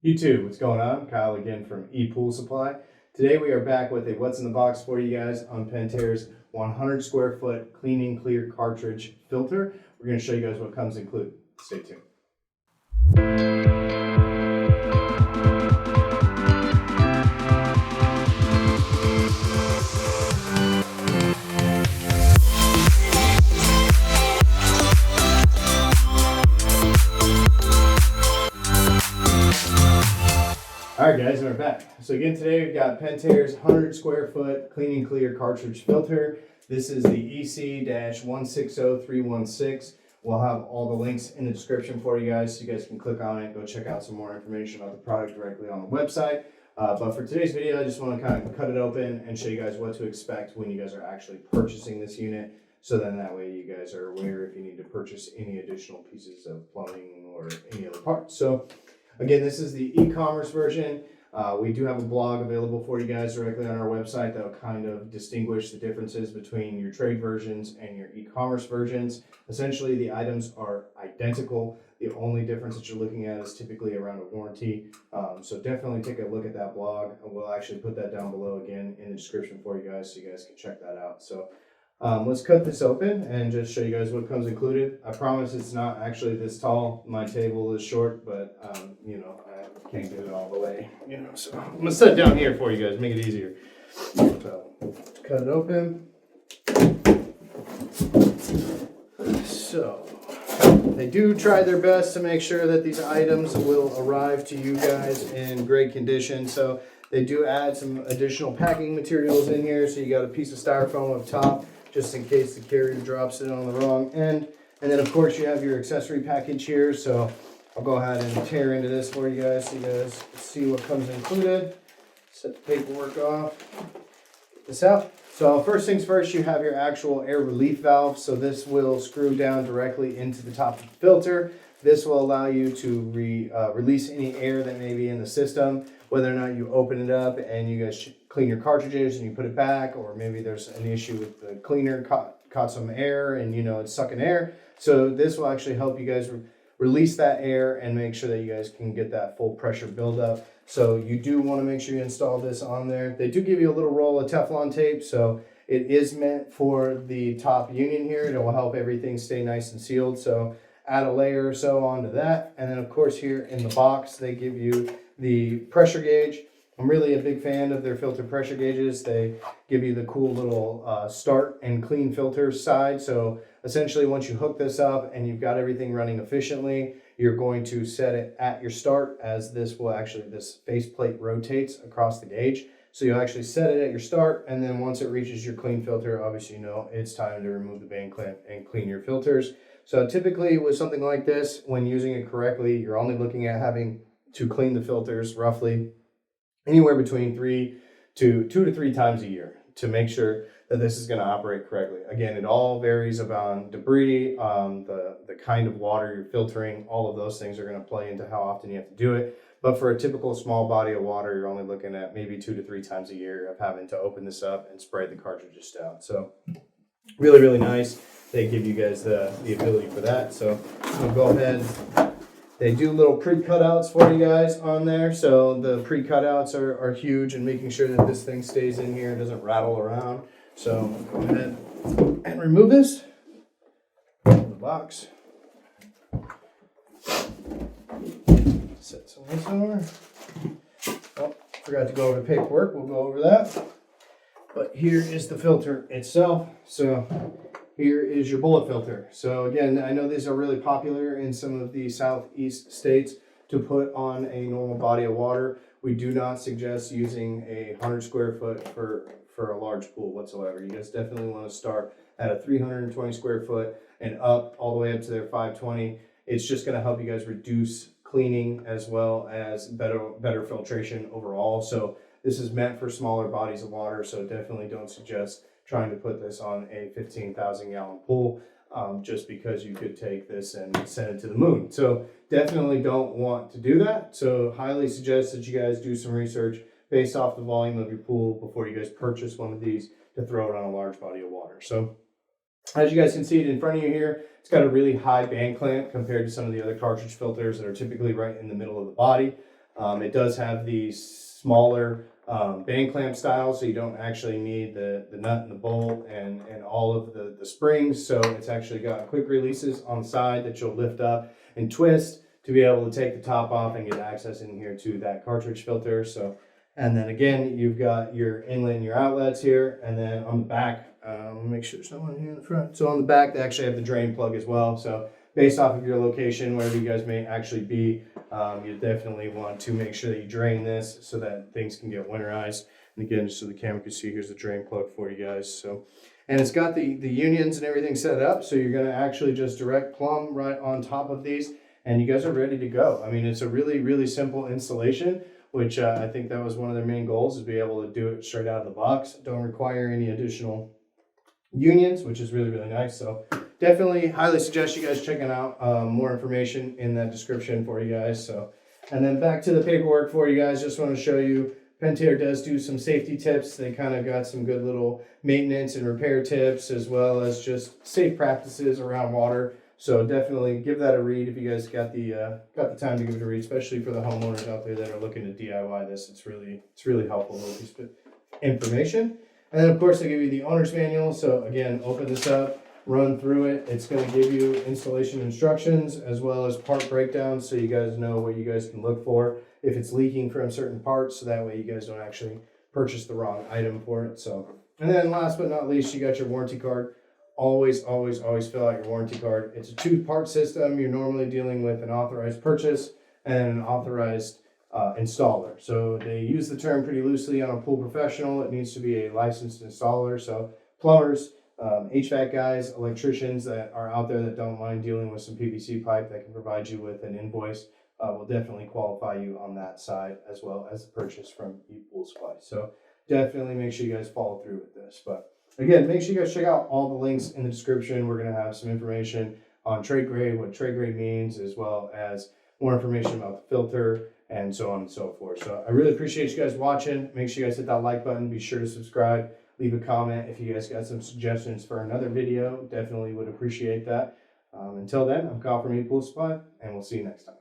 YouTube, what's going on? Kyle again from ePoolSupply. Today we are back with a what's in the box for you guys on Pentair's 100 square foot clean and clear cartridge filter. We're going to show you guys what comes included. Stay tuned. All right, guys, we're back. So again, today we've got Pentair's 100 square foot clean and clear cartridge filter. This is the EC-160316. We'll have all the links in the description for you guys, so you guys can click on it, go check out some more information about the product directly on the website. But for today's video, I just want to kind of cut it open and show you guys what to expect when you guys are actually purchasing this unit. So then that way you guys are aware if you need to purchase any additional pieces of plumbing or any other parts. So again, this is the e-commerce version. We do have a blog available for you guys directly on our website that will kind of distinguish the differences between your trade versions and your e-commerce versions. Essentially, the items are identical. The only difference that you're looking at is typically around a warranty. So definitely take a look at that blog. We'll actually put that down below again in the description for you guys so you guys can check that out. So let's cut this open and just show you guys what comes included. I promise it's not actually this tall. My table is short, but you know, I can't get it all the way, you know, so I'm gonna set it down here for you guys, make it easier. So cut it open. So they do try their best to make sure that these items will arrive to you guys in great condition. So they do add some additional packing materials in here. So you got a piece of styrofoam up top, just in case the carrier drops it on the wrong end. And then of course you have your accessory package here. So I'll go ahead and tear into this for you guys so you guys see what comes included. Set the paperwork off, get this out. So first things first, you have your actual air relief valve. So this will screw down directly into the top of the filter. This will allow you to release any air that may be in the system, whether or not you open it up and you guys clean your cartridges and you put it back, or maybe there's an issue with the cleaner caught some air and you know it's sucking air. So this will actually help you guys release that air and make sure that you guys can get that full pressure buildup. So you do want to make sure you install this on there. They do give you a little roll of Teflon tape, so it is meant for the top union here. It will help everything stay nice and sealed. So add a layer or so onto that. And then of course here in the box, they give you the pressure gauge. I'm really a big fan of their filter pressure gauges. They give you the cool little start and clean filter side. So essentially once you hook this up and you've got everything running efficiently, you're going to set it at your start, as this faceplate rotates across the gauge. So you'll actually set it at your start, and then once it reaches your clean filter, obviously you know it's time to remove the band clamp and clean your filters. So typically with something like this, when using it correctly, you're only looking at having to clean the filters roughly anywhere between 2 to 3 times a year to make sure that this is going to operate correctly. Again, it all varies about debris, the kind of water you're filtering. All of those things are going to play into how often you have to do it. But for a typical small body of water, you're only looking at maybe 2 to 3 times a year of having to open this up and spray the cartridges down. So really, really nice. They give you guys the ability for that. So we'll go ahead. They do little pre-cutouts for you guys on there. So the pre-cutouts are huge in making sure that this thing stays in here and doesn't rattle around. So go ahead and remove this from the box. Set some of this over. Oh, forgot to go over the paperwork. We'll go over that. But here is the filter itself. So here is your bullet filter. So again, I know these are really popular in some of the southeast states to put on a normal body of water. We do not suggest using a 100 square foot for a large pool whatsoever. You guys definitely want to start at a 320 square foot and up all the way up to their 520. It's just going to help you guys reduce cleaning as well as better filtration overall. So this is meant for smaller bodies of water, so definitely don't suggest trying to put this on a 15,000 gallon pool just because you could take this and send it to the moon. So definitely don't want to do that. So highly suggest that you guys do some research based off the volume of your pool before you guys purchase one of these to throw it on a large body of water. So as you guys can see it in front of you here, it's got a really high band clamp compared to some of the other cartridge filters that are typically right in the middle of the body. It does have the smaller band clamp style, so you don't actually need the nut and the bolt and all of the springs. So it's actually got quick releases on the side that you'll lift up and twist to be able to take the top off and get access in here to that cartridge filter. So, and then again, you've got your inlet and your outlets here, and then on the back, make sure there's no one here in the front. So on the back, they actually have the drain plug as well. So based off of your location, wherever you guys may actually be, you definitely want to make sure that you drain this so that things can get winterized. And again, just so the camera can see, here's the drain plug for you guys. So, and it's got the unions and everything set up, so you're gonna actually just direct plumb right on top of these, and you guys are ready to go. I mean, it's a really, really simple installation, which I think that was one of their main goals, is be able to do it straight out of the box. Don't require any additional unions, which is really, really nice. So definitely highly suggest you guys checking out more information in that description for you guys. So, and then back to the paperwork for you guys. Just want to show you, Pentair does do some safety tips. They kind of got some good little maintenance and repair tips, as well as just safe practices around water. So definitely give that a read if you guys got the time to give it a read, especially for the homeowners out there that are looking to DIY this. It's really helpful little piece of information. And then of course they give you the owner's manual. So again, open this up, run through it. It's going to give you installation instructions as well as part breakdowns, so you guys know what you guys can look for if it's leaking from certain parts, so that way you guys don't actually purchase the wrong item for it. So, and then last but not least, you got your warranty card. Always fill out your warranty card. It's a 2-part system. You're normally dealing with an authorized purchase and an authorized installer. So they use the term pretty loosely on a pool professional. It needs to be a licensed installer. So plumbers, HVAC guys, electricians that are out there that don't mind dealing with some PVC pipe that can provide you with an invoice will definitely qualify you on that side, as well as the purchase from ePoolSupply. So definitely make sure you guys follow through with this. But again, make sure you guys check out all the links in the description. We're going to have some information on trade grade, what trade grade means, as well as more information about the filter and so on and so forth. So I really appreciate you guys watching. Make sure you guys hit that like button. Be sure to subscribe. Leave a comment if you guys got some suggestions for another video. Definitely would appreciate that. Until then, I'm Kyle from ePoolSupply, and we'll see you next time.